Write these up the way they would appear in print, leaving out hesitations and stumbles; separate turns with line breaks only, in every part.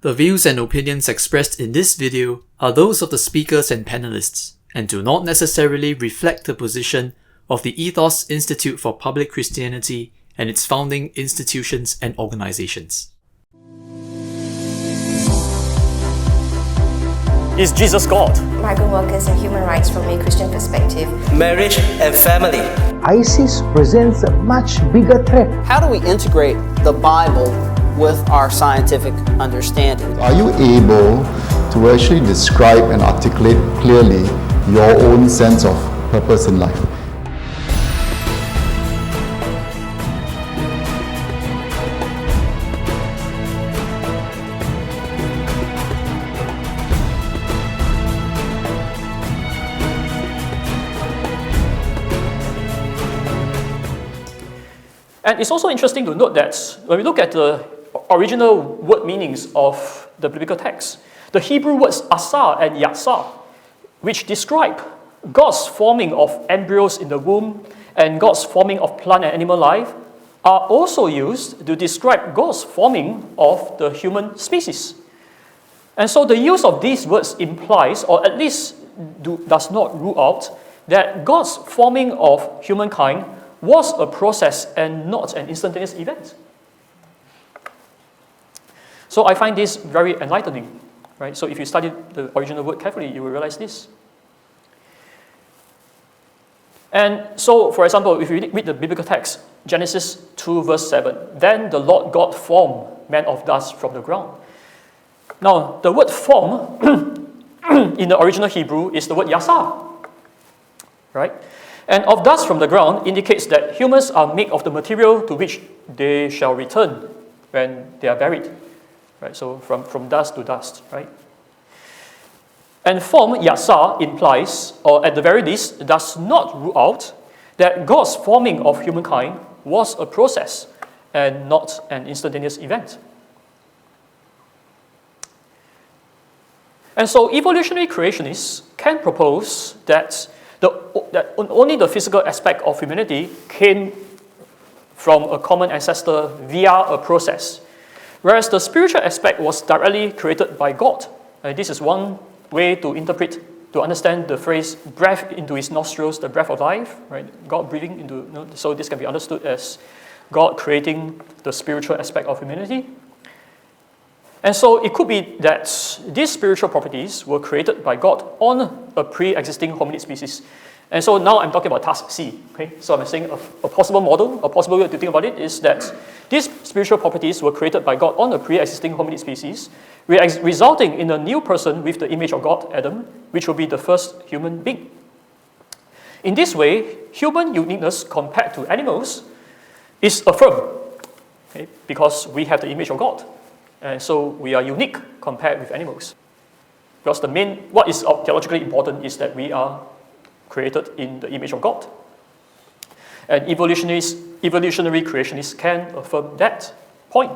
The views and opinions expressed in this video are those of the speakers and panelists, and do not necessarily reflect the position of the ETHOS Institute for Public Christianity and its founding institutions and organizations.
Is Jesus God?
Migrant workers and human rights from a Christian perspective.
Marriage and family.
ISIS presents a much bigger threat.
How do we integrate the Bible with our scientific understanding?
Are you able to actually describe and articulate clearly your own sense of purpose in life?
And it's also interesting to note that when we look at the original word meanings of the biblical text, the Hebrew words asar and yatsar, which describe God's forming of embryos in the womb and God's forming of plant and animal life, are also used to describe God's forming of the human species. And so the use of these words implies, or at least does not rule out, that God's forming of humankind was a process and not an instantaneous event. So I find this very enlightening, right? So if you study the original word carefully, you will realize this. And so, for example, if you read the biblical text, Genesis 2 verse 7, then the Lord God formed man of dust from the ground. Now, the word form in the original Hebrew is the word yasar, right? And of dust from the ground indicates that humans are made of the material to which they shall return when they are buried. Right? So from dust to dust, right? And form, yasar, implies, or at the very least, does not rule out that God's forming of humankind was a process and not an instantaneous event. And so evolutionary creationists can propose that only the physical aspect of humanity came from a common ancestor via a process, whereas the spiritual aspect was directly created by God. And this is one way to understand the phrase breath into his nostrils, the breath of life, right? God breathing into, so this can be understood as God creating the spiritual aspect of humanity. And so it could be that these spiritual properties were created by God on a pre-existing hominid species. And so now I'm talking about task C. Okay? So I'm saying a possible model, a possible way to think about it is that these spiritual properties were created by God on a pre-existing hominid species, resulting in a new person with the image of God, Adam, which will be the first human being. In this way, human uniqueness compared to animals is affirmed, okay? Because we have the image of God. And so we are unique compared with animals. Because what is theologically important is that we are created in the image of God. And evolutionary creationists can affirm that point.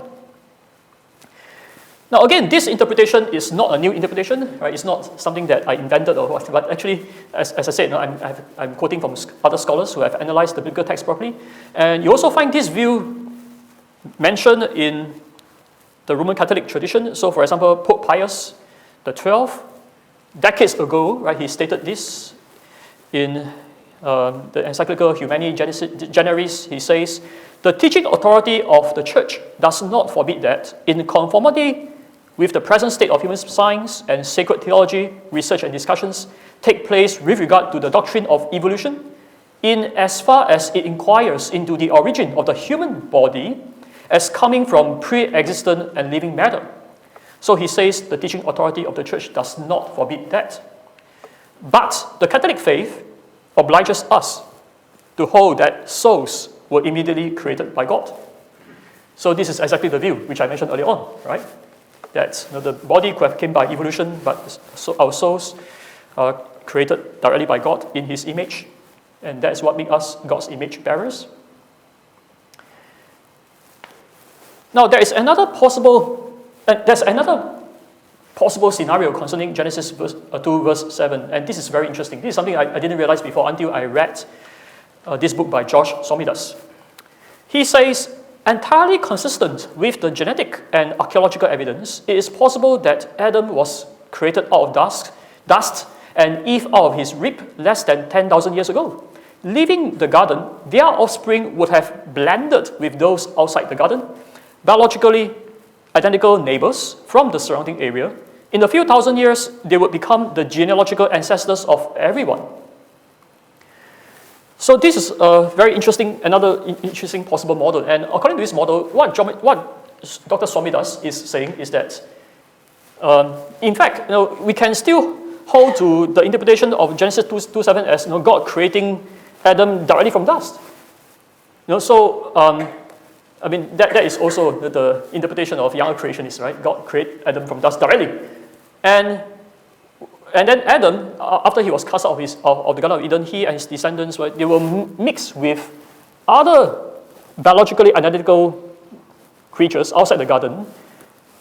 Now again, this interpretation is not a new interpretation, right? It's not something that I invented or what, but actually, as I said, I'm quoting from other scholars who have analyzed the biblical text properly. And you also find this view mentioned in the Roman Catholic tradition. So for example, Pope Pius XII, decades ago, right, he stated this in the encyclical Humani Generis. He says, the teaching authority of the Church does not forbid that, in conformity with the present state of human science and sacred theology, research and discussions take place with regard to the doctrine of evolution, in as far as it inquires into the origin of the human body as coming from pre-existent and living matter. So he says the teaching authority of the Church does not forbid that. But the Catholic faith obliges us to hold that souls were immediately created by God. So this is exactly the view which I mentioned earlier on, right? That the body could have came by evolution, but our souls are created directly by God in His image, and that is what makes us God's image bearers. Now, there's another possible scenario concerning Genesis 2 verse 7, and this is very interesting. This is something I didn't realize before until I read this book by George Somidas. He says entirely consistent with the genetic and archaeological evidence, it is possible that Adam was created out of dust and Eve out of his rib less than 10,000 years ago. Leaving the garden, their offspring would have blended with those outside the garden, biologically identical neighbors from the surrounding area. In a few thousand years, they would become the genealogical ancestors of everyone. So this is a very interesting, another interesting possible model. And according to this model, what Dr. Swami does is saying is that, in fact, we can still hold to the interpretation of Genesis 2:7 as God creating Adam directly from dust. So I mean that is also the interpretation of younger creationists, right? God created Adam from dust directly, and then Adam, after he was cast out of the Garden of Eden, he and his descendants, right, they were mixed with other biologically identical creatures outside the garden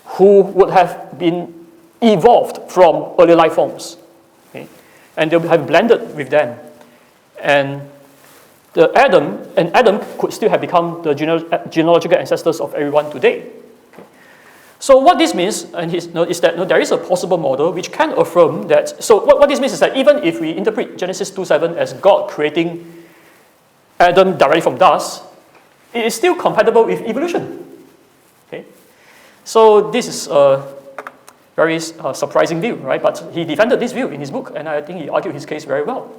who would have been evolved from early life forms. Okay? And they would have blended with them. And Adam could still have become the genealogical ancestors of everyone today. Okay? So what this means is that there is a possible model which can affirm that. So what this means is that even if we interpret Genesis 2:7 as God creating Adam directly from dust, it is still compatible with evolution. Okay? So this is a very surprising view, right? But he defended this view in his book, and I think he argued his case very well.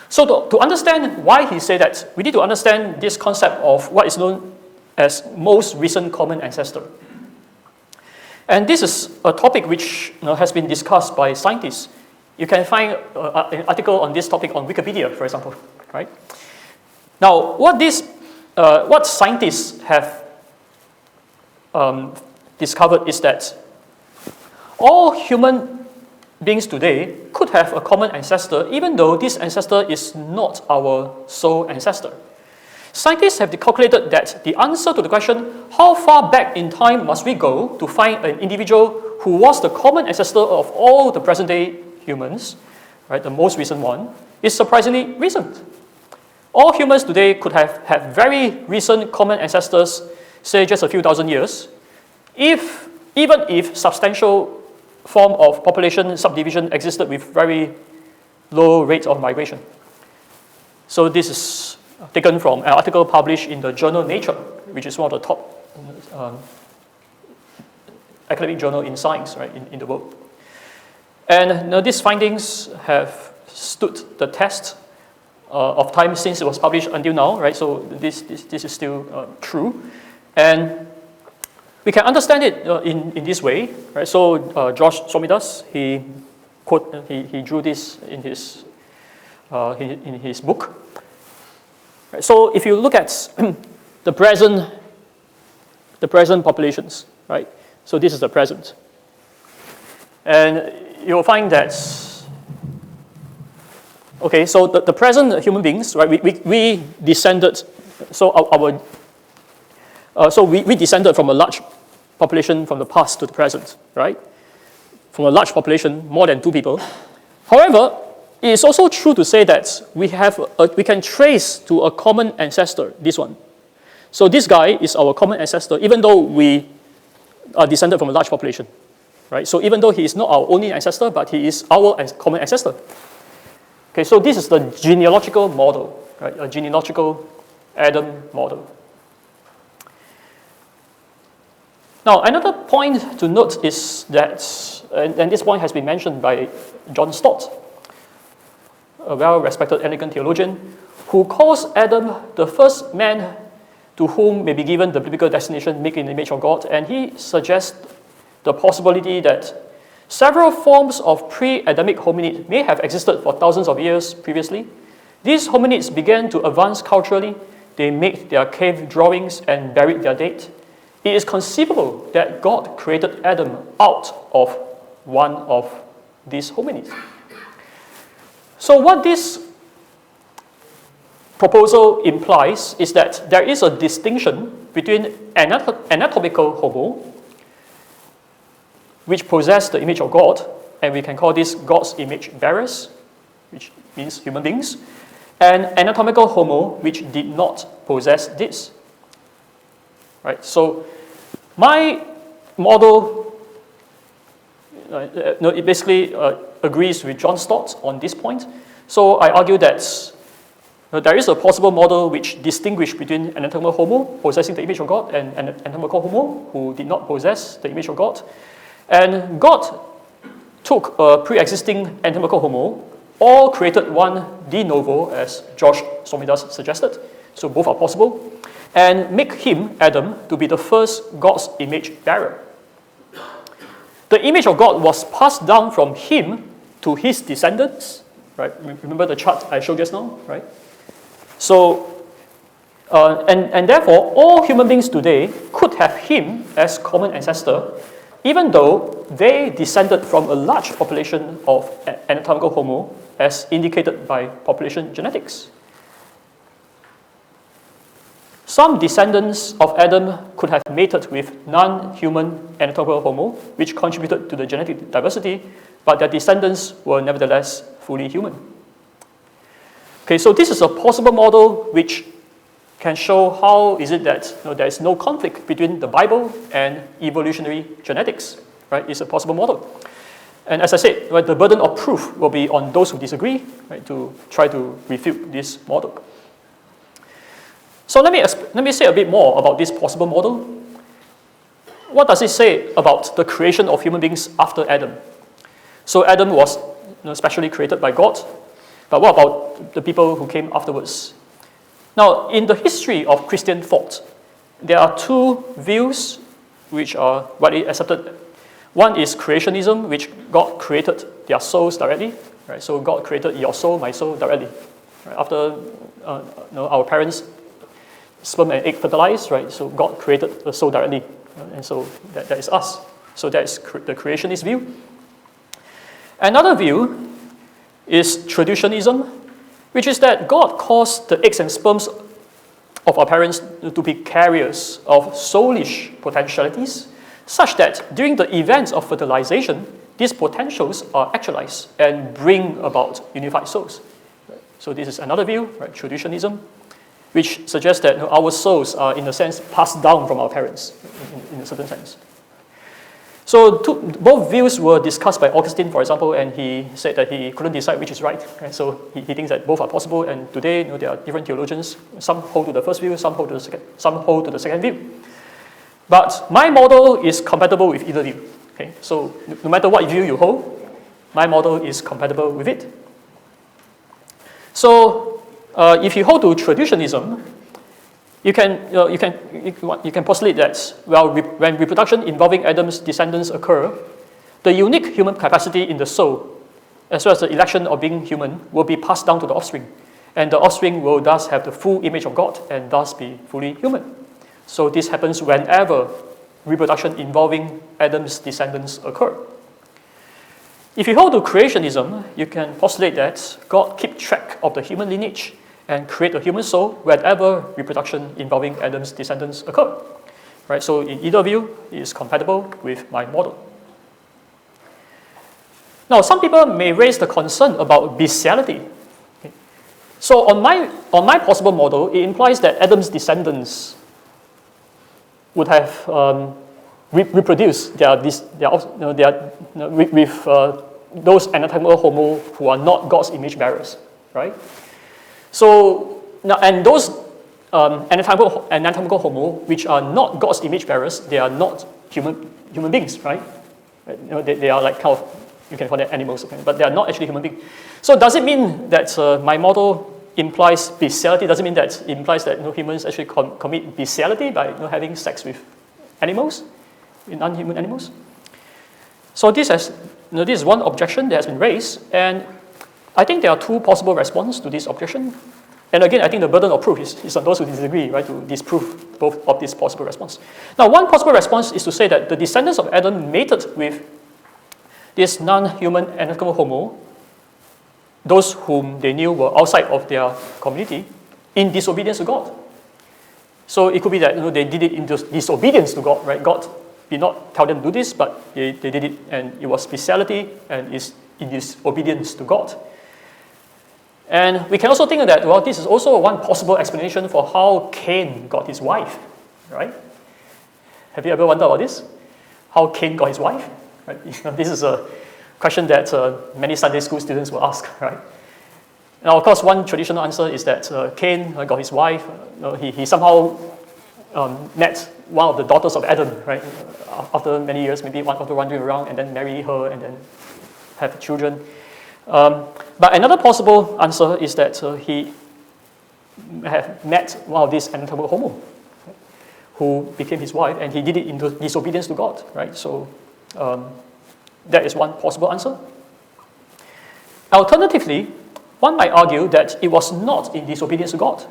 So to understand why he said that, we need to understand this concept of what is known as most recent common ancestor. And this is a topic which has been discussed by scientists. You can find an article on this topic on Wikipedia, for example, right? Now, what scientists have discovered is that all human beings today could have a common ancestor, even though this ancestor is not our sole ancestor. Scientists have calculated that the answer to the question, how far back in time must we go to find an individual who was the common ancestor of all the present-day humans, right, the most recent one, is surprisingly recent. All humans today could have had very recent common ancestors, say just a few thousand years, even if substantial form of population subdivision existed with very low rates of migration. So this is taken from an article published in the journal Nature, which is one of the top academic journal in science, right, in the world. And these findings have stood the test of time since it was published until now, right? So this is still true, and we can understand it in this way, right? So George Somidas, he drew this in his book. Right, so if you look at the present populations, right? So this is the present, and you'll find that. Okay, so the present human beings, right? We descended. So we descended from a large population from the past to the present, right? From a large population, more than 2 people. However, it is also true to say that we can trace to a common ancestor, this one. So this guy is our common ancestor, even though we are descended from a large population, right? So even though he is not our only ancestor, but he is our common ancestor. Okay, so this is the genealogical model, right? A genealogical Adam model. Now, another point to note is that, and this point has been mentioned by John Stott, a well-respected Anglican theologian, who calls Adam the first man to whom may be given the biblical designation made in the image of God, and he suggests the possibility that several forms of pre-Adamic hominid may have existed for thousands of years previously. These hominids began to advance culturally. They made their cave drawings and buried their dead. It is conceivable that God created Adam out of one of these hominids. So what this proposal implies is that there is a distinction between anatomical homo, which possess the image of God, and we can call this God's image bearers, which means human beings, and anatomical homo, which did not possess this. right? So my model, it basically agrees with John Stott's on this point. So I argue that there is a possible model which distinguishes between anatomical homo possessing the image of God and anatomical homo who did not possess the image of God. And God took a pre-existing anatomical homo, or created one de novo, as George Somidas suggested, so both are possible, and make him, Adam, to be the first God's image bearer. The image of God was passed down from him to his descendants, right? Remember the chart I showed just now, right? So, and therefore, all human beings today could have him as common ancestor, even though they descended from a large population of anatomical homo, as indicated by population genetics. Some descendants of Adam could have mated with non-human anatomical homo, which contributed to the genetic diversity, but their descendants were nevertheless fully human. Okay, so this is a possible model which can show how is it that there is no conflict between the Bible and evolutionary genetics, right? It's a possible model. And as I said, right, the burden of proof will be on those who disagree, right, to try to refute this model. So let me say a bit more about this possible model. What does it say about the creation of human beings after Adam? So Adam was specially created by God, but what about the people who came afterwards? Now, in the history of Christian thought, there are two views which are widely accepted. One is creationism, which God created their souls directly. Right? So God created your soul, my soul directly. Right? After our parents' sperm and egg fertilized, right? So God created the soul directly, and so that is us. So that is the creationist view. Another view is traditionism, which is that God caused the eggs and sperms of our parents to be carriers of soulish potentialities, such that during the events of fertilization, these potentials are actualized and bring about unified souls. So this is another view, right, traditionism, which suggests that our souls are, in a sense, passed down from our parents, in a certain sense. So both views were discussed by Augustine, for example, and he said that he couldn't decide which is right. So he thinks that both are possible, and today there are different theologians. Some hold to the first view, some hold to the second view. But my model is compatible with either view. Okay? So no matter what view you hold, my model is compatible with it. So if you hold to traditionism, you can postulate that when reproduction involving Adam's descendants occur, the unique human capacity in the soul, as well as the election of being human, will be passed down to the offspring, and the offspring will thus have the full image of God and thus be fully human. So this happens whenever reproduction involving Adam's descendants occur. If you hold to creationism, you can postulate that God keeps track of the human lineage and create a human soul whenever reproduction involving Adam's descendants occur. Right? So in either view, it is compatible with my model. Now, some people may raise the concern about bestiality. Okay. So on my possible model, it implies that Adam's descendants would have reproduced with those anatomical homo who are not God's image bearers, right? So now, and those anatomical homo which are not God's image bearers, they are not human beings, right? They are like kind of, you can call them animals, okay? But they are not actually human beings. So does it mean that my model implies bestiality? Does it mean that it implies that humans actually commit bestiality by having sex with animals, non-human animals? So this is one objection that has been raised, and I think there are two possible responses to this objection. And again, I think the burden of proof is on those who disagree, right, to disprove both of these possible responses. Now, one possible response is to say that the descendants of Adam mated with this non-human anatomical homo, those whom they knew were outside of their community, in disobedience to God. So it could be that they did it in disobedience to God, right? God did not tell them to do this, but they did it, and it was bestiality and is in disobedience to God. And we can also think that, well, this is also one possible explanation for how Cain got his wife, right? Have you ever wondered about this? How Cain got his wife? Right? This is a question that many Sunday school students will ask, right? Now, of course, one traditional answer is that Cain got his wife. He somehow met one of the daughters of Adam, right? After many years, maybe after wandering around, and then marry her and then have children. But another possible answer is that he had met one of these anatomical homo who became his wife, and he did it in disobedience to God, right? So that is one possible answer. Alternatively, one might argue that it was not in disobedience to God.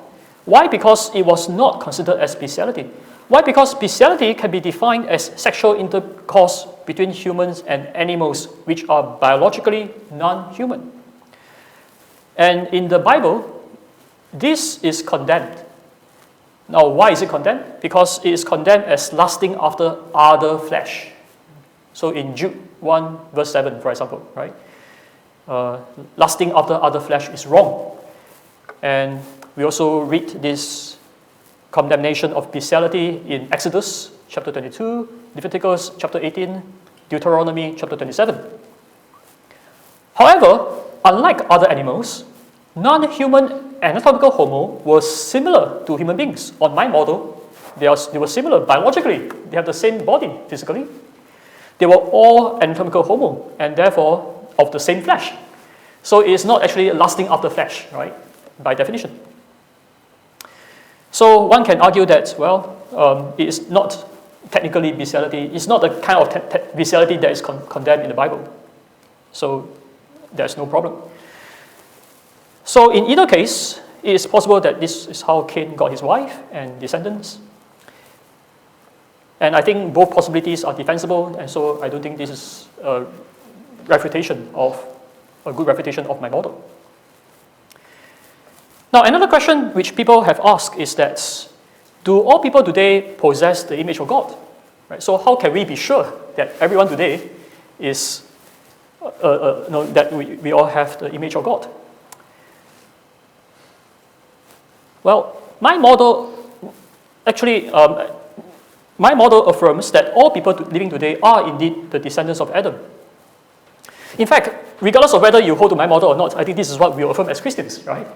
Why? Because it was not considered as bestiality. Why? Because bestiality can be defined as sexual intercourse between humans and animals which are biologically non-human. And in the Bible, this is condemned. Now, why is it condemned? Because it is condemned as lusting after other flesh. So in Jude 1 verse 7, for example, right? Lusting after other flesh is wrong. And we also read this condemnation of bestiality in Exodus chapter 22, Leviticus chapter 18, Deuteronomy chapter 27. However, unlike other animals, non-human anatomical homo were similar to human beings. On my model, they were similar biologically. They have the same body physically. They were all anatomical homo, and therefore of the same flesh. So it is not actually lusting after flesh, right? By definition. So one can argue that, well, it is not technically bestiality. It's not the kind of bestiality that is condemned in the Bible. So there's no problem. So in either case, it is possible that this is how Cain got his wife and descendants. And I think both possibilities are defensible, and so I don't think this is a good refutation of my model. Now, another question which people have asked is that, do all people today possess the image of God? Right? So how can we be sure that everyone today is, that we all have the image of God? Well, my model affirms that all people living today are indeed the descendants of Adam. In fact, regardless of whether you hold to my model or not, I think this is what we affirm as Christians, right?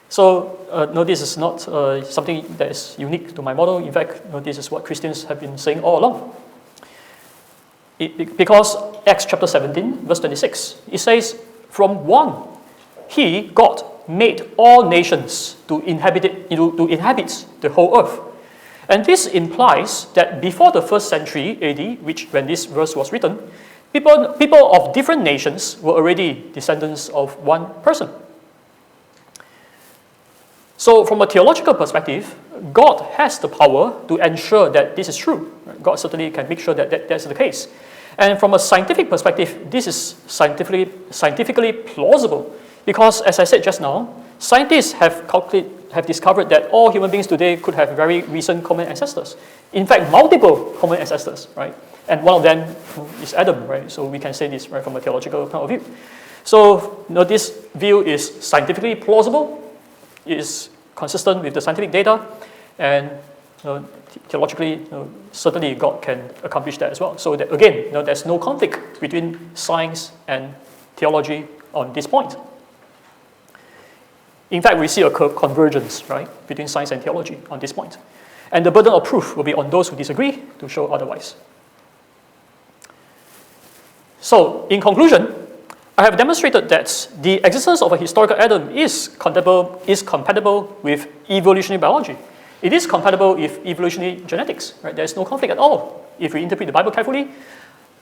So, no, this is not something that is unique to my model. In fact, this is what Christians have been saying all along. Because Acts chapter 17, verse 26, it says, "From one, he, God, made all nations to inhabit the whole earth." And this implies that before the 1st century AD, when this verse was written, people of different nations were already descendants of one person. So from a theological perspective, God has the power to ensure that this is true. God certainly can make sure that that's the case. And from a scientific perspective, this is scientifically plausible because, as I said just now, scientists have discovered that all human beings today could have very recent common ancestors. In fact, multiple common ancestors, right? And one of them is Adam, right? So we can say this right from a theological point of view. So this view is scientifically plausible. It is consistent with the scientific data, and theologically, certainly God can accomplish that as well. So that, again, there's no conflict between science and theology on this point. In fact, we see a convergence, right, between science and theology on this point. And the burden of proof will be on those who disagree to show otherwise. So, in conclusion, I have demonstrated that the existence of a historical Adam is compatible with evolutionary biology. It is compatible with evolutionary genetics. Right? There is no conflict at all. If we interpret the Bible carefully,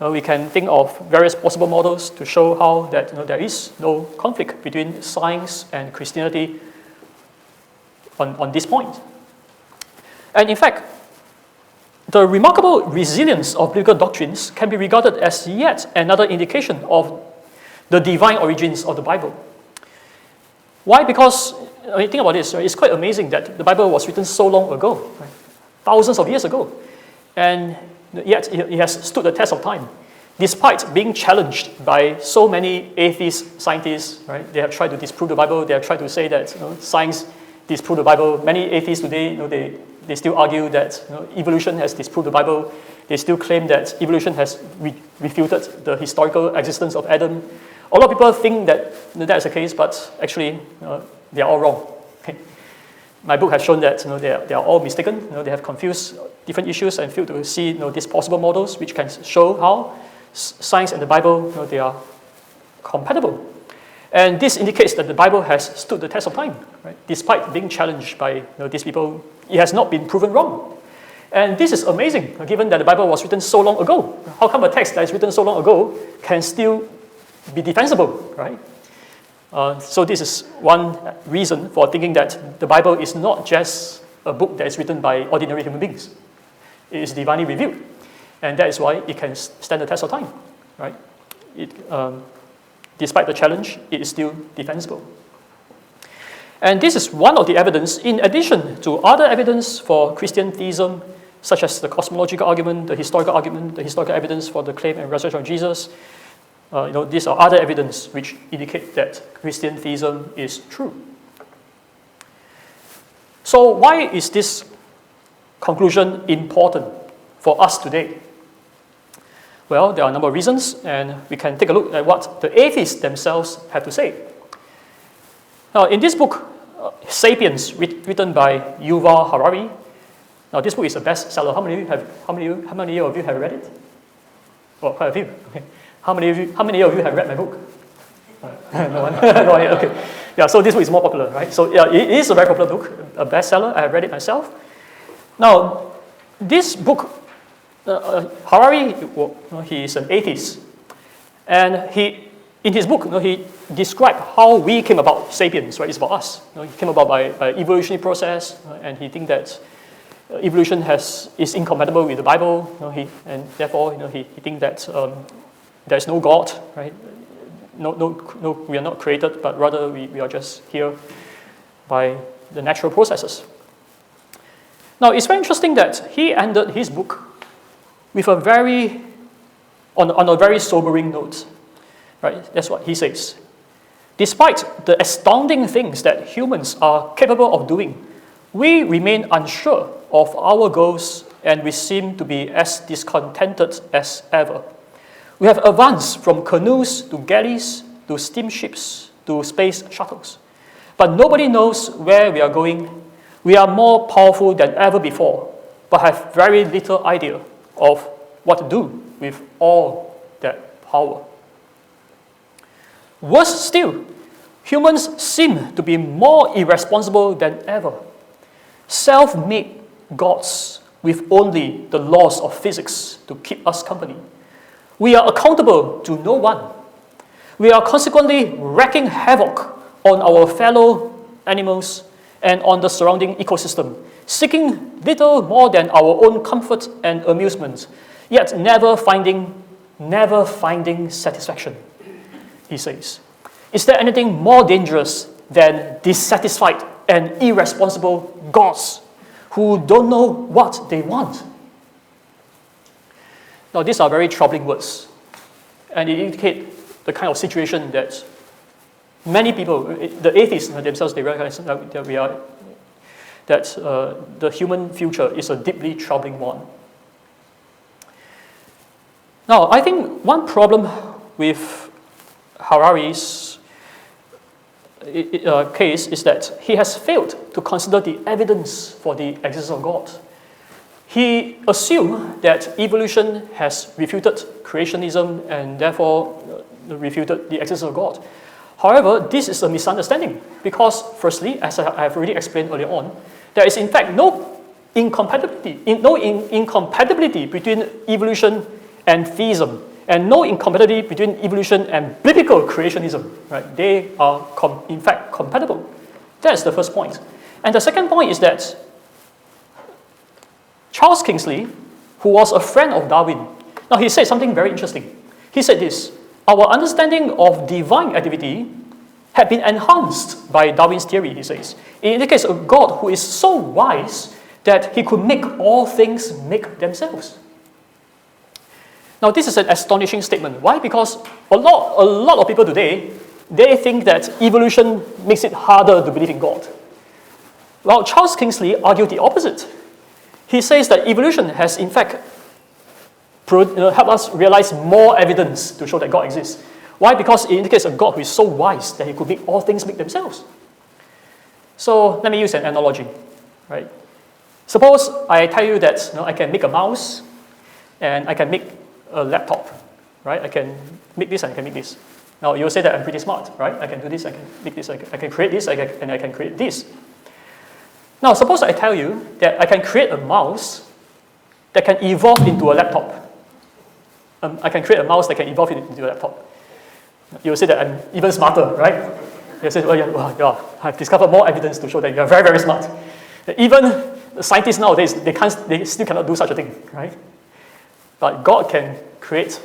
we can think of various possible models to show how that there is no conflict between science and Christianity on this point. And in fact, the remarkable resilience of biblical doctrines can be regarded as yet another indication of the divine origins of the Bible. Why? Because, think about this, right? It's quite amazing that the Bible was written so long ago, right? Thousands of years ago, and yet it has stood the test of time, despite being challenged by so many atheist scientists, right? They have tried to disprove the Bible, they have tried to say that science disproved the Bible. Many atheists today, they still argue that evolution has disproved the Bible. They still claim that evolution has refuted the historical existence of Adam. A lot of people think that that is the case, but actually they are all wrong. Okay? My book has shown that they are all mistaken. They have confused different issues and failed to see these possible models which can show how science and the Bible they are compatible. And this indicates that the Bible has stood the test of time, right? Despite being challenged by these people, it has not been proven wrong. And this is amazing, given that the Bible was written so long ago. How come a text that is written so long ago can still be defensible, right? So this is one reason for thinking that the Bible is not just a book that is written by ordinary human beings. It is divinely revealed, and that is why it can stand the test of time, right? Despite the challenge, it is still defensible. And this is one of the evidence, in addition to other evidence for Christian theism, such as the cosmological argument, the historical evidence for the claim and resurrection of Jesus. These are other evidence which indicate that Christian theism is true. So why is this conclusion important for us today? Well, there are a number of reasons, and we can take a look at what the atheists themselves have to say. Now, in this book, *Sapiens*, written by Yuval Harari. Now, this book is a bestseller. How many of you have read it? Oh, quite a few. Okay. How many of you have read my book? No one. No, okay. Yeah. So this book is more popular, right? So yeah, it is a very popular book, a bestseller. I have read it myself. Now, this book, Harari, he is an atheist, and in his book, he described how we came about *Sapiens*. Right, it's about us. He came about by evolutionary process, and he thinks that evolution is incompatible with the Bible. And therefore, he thinks that there is no God. Right? No, we are not created, but rather we are just here by the natural processes. Now, it's very interesting that he ended his book with on a very sobering note. Right? That's what he says. Despite the astounding things that humans are capable of doing, we remain unsure of our goals, and we seem to be as discontented as ever. We have advanced from canoes to galleys to steamships to space shuttles. But nobody knows where we are going. We are more powerful than ever before, but have very little idea of what to do with all that power. Worse still, humans seem to be more irresponsible than ever. Self-made gods with only the laws of physics to keep us company. We are accountable to no one. We are consequently wreaking havoc on our fellow animals and on the surrounding ecosystem, seeking little more than our own comfort and amusement, yet never finding satisfaction, he says. Is there anything more dangerous than dissatisfied and irresponsible gods who don't know what they want? Now, these are very troubling words, and they indicate the kind of situation that many people, the atheists themselves, they recognize that the human future is a deeply troubling one. Now, I think one problem with Harari's case is that he has failed to consider the evidence for the existence of God. He assumed that evolution has refuted creationism and therefore refuted the existence of God. However, this is a misunderstanding because, firstly, as I have already explained earlier on, there is in fact no incompatibility between evolution and theism, and no incompatibility between evolution and biblical creationism. Right? They are, in fact, compatible. That's the first point. And the second point is that Charles Kingsley, who was a friend of Darwin, now he said something very interesting. He said this: our understanding of divine activity had been enhanced by Darwin's theory, he says. It indicates a God who is so wise that he could make all things make themselves. Now, this is an astonishing statement. Why? Because a lot of people today, they think that evolution makes it harder to believe in God. Well, Charles Kingsley argued the opposite. he says that evolution has in fact helped us realize more evidence to show that God exists. Why? Because it indicates a God who is so wise that he could make all things make themselves. So let me use an analogy, right? Suppose I tell you that I can make a mouse and I can make a laptop, right? I can make this and I can make this. Now you'll say that I'm pretty smart, right? I can do this, I can make this, I can create this, and I can create this. Now suppose I tell you that I can create a mouse that can evolve into a laptop. I can create a mouse that can evolve into a laptop. You'll say that I'm even smarter, right? You'll say, yeah, I've discovered more evidence to show that you're very, very smart. Even scientists nowadays, they still cannot do such a thing, right? But God can create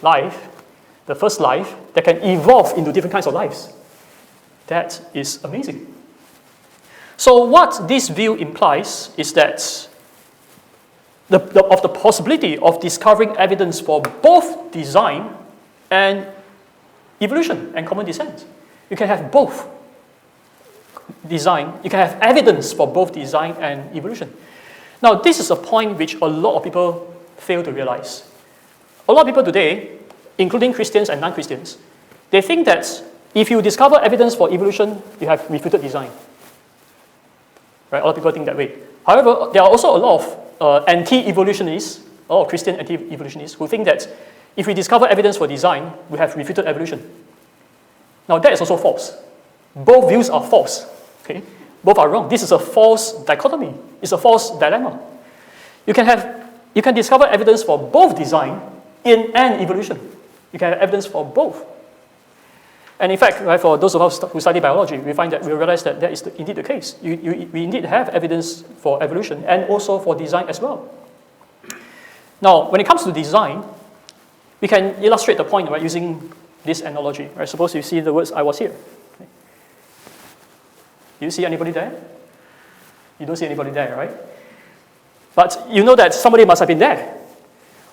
life, the first life, that can evolve into different kinds of lives. That is amazing. So what this view implies is that of the possibility of discovering evidence for both design and evolution and common descent. You can have both design, you can have evidence for both design and evolution. Now, this is a point which a lot of people fail to realize. A lot of people today, including Christians and non-Christians, they think that if you discover evidence for evolution, you have refuted design. Right? A lot of people think that way. However, there are also a lot of anti-evolutionists, a lot of Christian anti-evolutionists who think that if we discover evidence for design, we have refuted evolution. Now that is also false. Both views are false. Okay? Both are wrong. This is a false dichotomy. It's a false dilemma. You can discover evidence for both design and evolution. You can have evidence for both. And in fact, right, for those of us who study biology, we realize that that is indeed the case. We indeed have evidence for evolution and also for design as well. Now, when it comes to design, we can illustrate the point by using this analogy. Right? Suppose you see the words, "I was here." Okay. Do you see anybody there? You don't see anybody there, right? But you know that somebody must have been there.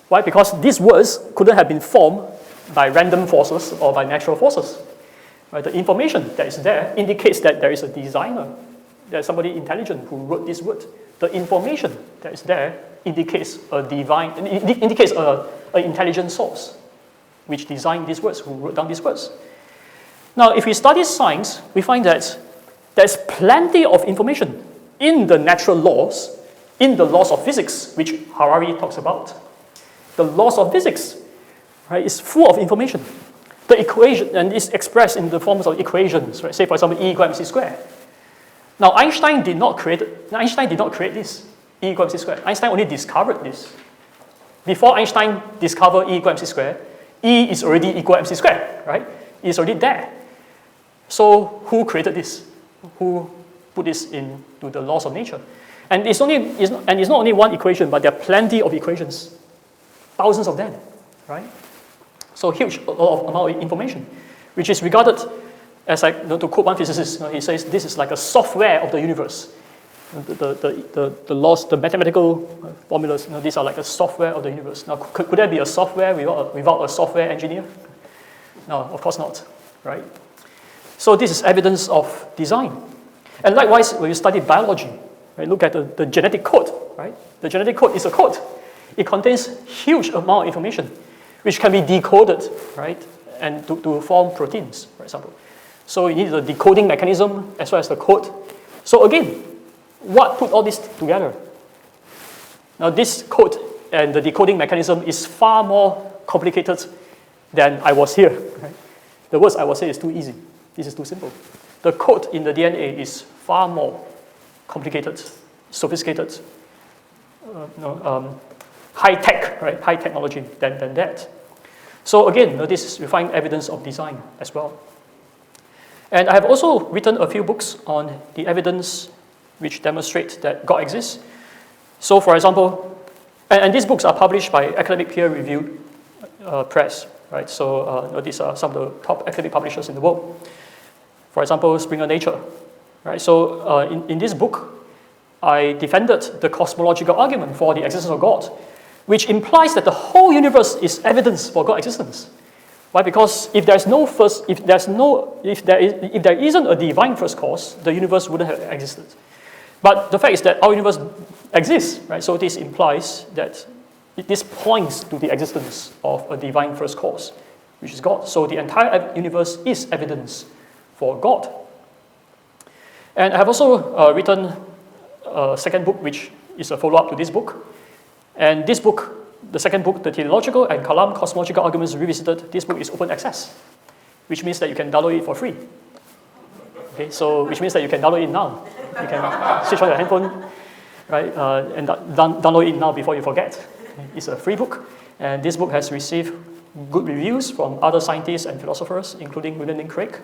Why? Because these words couldn't have been formed by random forces or by natural forces. Right? The information that is there indicates that there is a designer. There's somebody intelligent who wrote this word. The information that is there indicates indicates an intelligent source which designed these words, who wrote down these words. Now, if we study science, we find that there's plenty of information in the natural laws, in the laws of physics, which Harari talks about. The laws of physics, right, is full of information. The equation, and is expressed in the forms of equations, right? Say, for example, E equals mc squared. Now, Einstein did not create this, E equals mc squared. Einstein only discovered this. Before Einstein discovered E equals mc squared, E is already equal to mc squared, right? It's already there. So who created this? Who put this into the laws of nature? And it's not only one equation, but there are plenty of equations, thousands of them, right? So huge amount of information, which is regarded as like, to quote one physicist, he says this is like a software of the universe. The laws, the mathematical formulas, these are like a software of the universe. Now, could there be a software without a software engineer? No, of course not, right? So this is evidence of design. And likewise, when you study biology, right, look at the genetic code, right? The genetic code is a code. It contains huge amount of information, which can be decoded, right, and to form proteins, for example. So you need the decoding mechanism as well as the code. So again, what put all this together? Now this code and the decoding mechanism is far more complicated than "I was here." Right? The words "I was here" is too easy. This is too simple. The code in the DNA is far more complicated, sophisticated, high tech, right? High technology than that. So again, we find evidence of design as well. And I have also written a few books on the evidence which demonstrate that God exists. So for example, and these books are published by academic peer-reviewed press, right? So these are some of the top academic publishers in the world. For example, Springer Nature, right? So in this book, I defended the cosmological argument for the existence of God, which implies that the whole universe is evidence for God's existence. Why? Because if there isn't a divine first cause, the universe wouldn't have existed. But the fact is that our universe exists, right? So this implies that this points to the existence of a divine first cause, which is God. So the entire universe is evidence for God. And I have also written a second book, which is a follow-up to this book. And this book, the second book, The Teleological and Kalam Cosmological Arguments Revisited, this book is open access, which means that you can download it for free. Okay, so which means that you can download it now. You can switch on your handphone, right, and download it now before you forget. It's a free book, and this book has received good reviews from other scientists and philosophers, including William Lane Craig,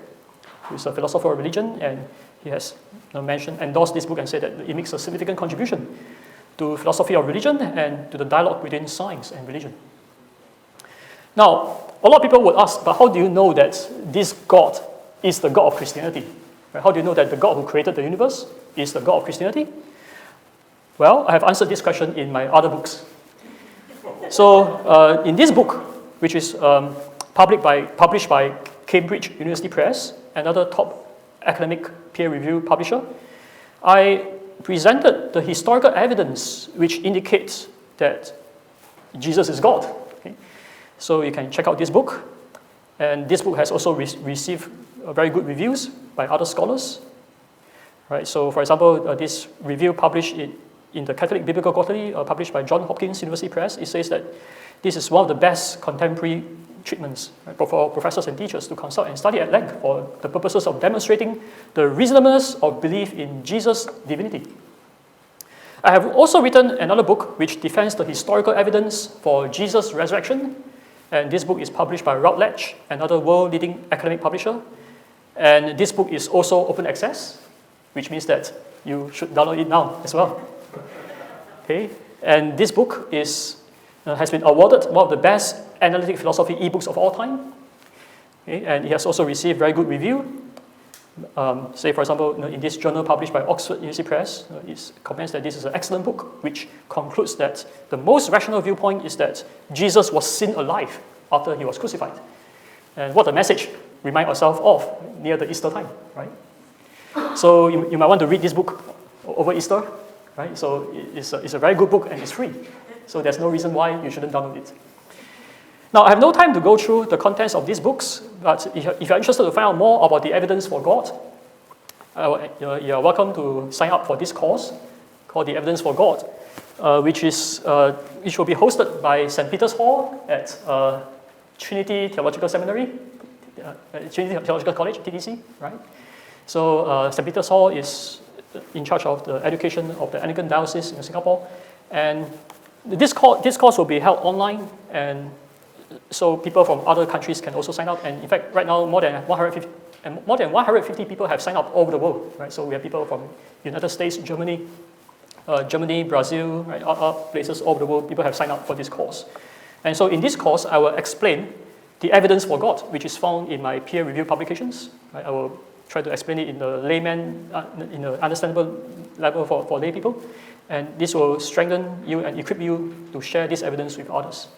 who is a philosopher of religion, and he has endorsed this book and said that it makes a significant contribution to philosophy of religion and to the dialogue between science and religion. Now, a lot of people would ask, but how do you know that this God is the God of Christianity? Right? How do you know that the God who created the universe is the God of Christianity? Well, I have answered this question in my other books. So, in this book, which is published by Cambridge University Press, another top academic peer-reviewed publisher, I presented the historical evidence which indicates that Jesus is God. Okay? So you can check out this book. And this book has also received very good reviews by other scholars. Right? So for example, this review published in the Catholic Biblical Quarterly, published by Johns Hopkins University Press, it says that this is one of the best contemporary treatments, right, for professors and teachers to consult and study at length for the purposes of demonstrating the reasonableness of belief in Jesus' divinity. I have also written another book which defends the historical evidence for Jesus' resurrection, and this book is published by Routledge, another world-leading academic publisher, and this book is also open access, which means that you should download it now as well. Okay, and this book has been awarded one of the best analytic philosophy ebooks of all time. Okay, and it has also received very good review. Say, for example, in this journal published by Oxford University Press, it comments that this is an excellent book, which concludes that the most rational viewpoint is that Jesus was seen alive after he was crucified. And what a message remind ourselves of near the Easter time, right? So you might want to read this book over Easter, right? So it's a very good book and it's free. So there's no reason why you shouldn't download it. Now, I have no time to go through the contents of these books, but if you're interested to find out more about the evidence for God, you're welcome to sign up for this course called The Evidence for God, which will be hosted by St. Peter's Hall at Trinity Theological Seminary, Trinity Theological College, TTC, right? So St. Peter's Hall is in charge of the education of the Anglican Diocese in Singapore, and this course will be held online, and so people from other countries can also sign up. And in fact, right now, more than 150 people have signed up all over the world. Right? So we have people from United States, Germany, Brazil, right? Other places all over the world. People have signed up for this course. And so in this course, I will explain the evidence for God, which is found in my peer-reviewed publications. Right? I will try to explain it in the layman, in an understandable level for lay people. And this will strengthen you and equip you to share this evidence with others.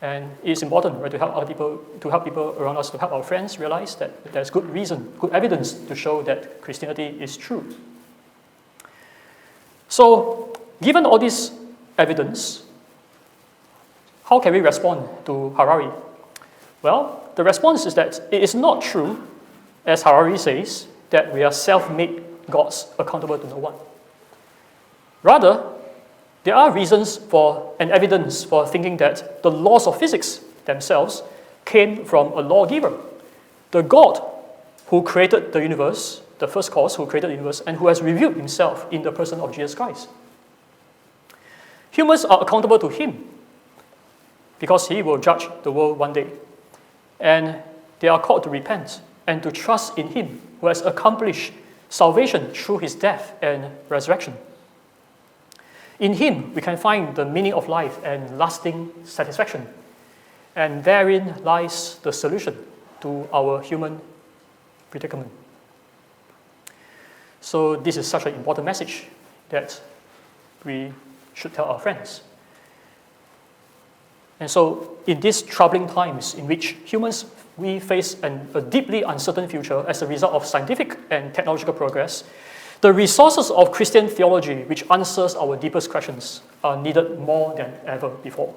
And it's important, right, to help other people, to help people around us, to help our friends realize that there's good reason, good evidence to show that Christianity is true. So, given all this evidence, how can we respond to Harari? Well, the response is that it is not true, as Harari says, that we are self-made gods accountable to no one. Rather, there are reasons for and evidence for thinking that the laws of physics themselves came from a lawgiver, the God who created the universe, the first cause who created the universe, and who has revealed himself in the person of Jesus Christ. Humans are accountable to him because he will judge the world one day. And they are called to repent and to trust in him who has accomplished salvation through his death and resurrection. In him, we can find the meaning of life and lasting satisfaction. And therein lies the solution to our human predicament. So this is such an important message that we should tell our friends. And so in these troubling times in which humans, we face a deeply uncertain future as a result of scientific and technological progress, The resources of Christian theology which answers our deepest questions are needed more than ever before.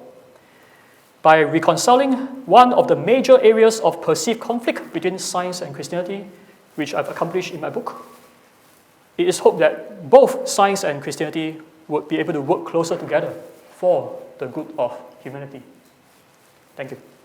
By reconciling one of the major areas of perceived conflict between science and Christianity, which I've accomplished in my book, it is hoped that both science and Christianity would be able to work closer together for the good of humanity. Thank you.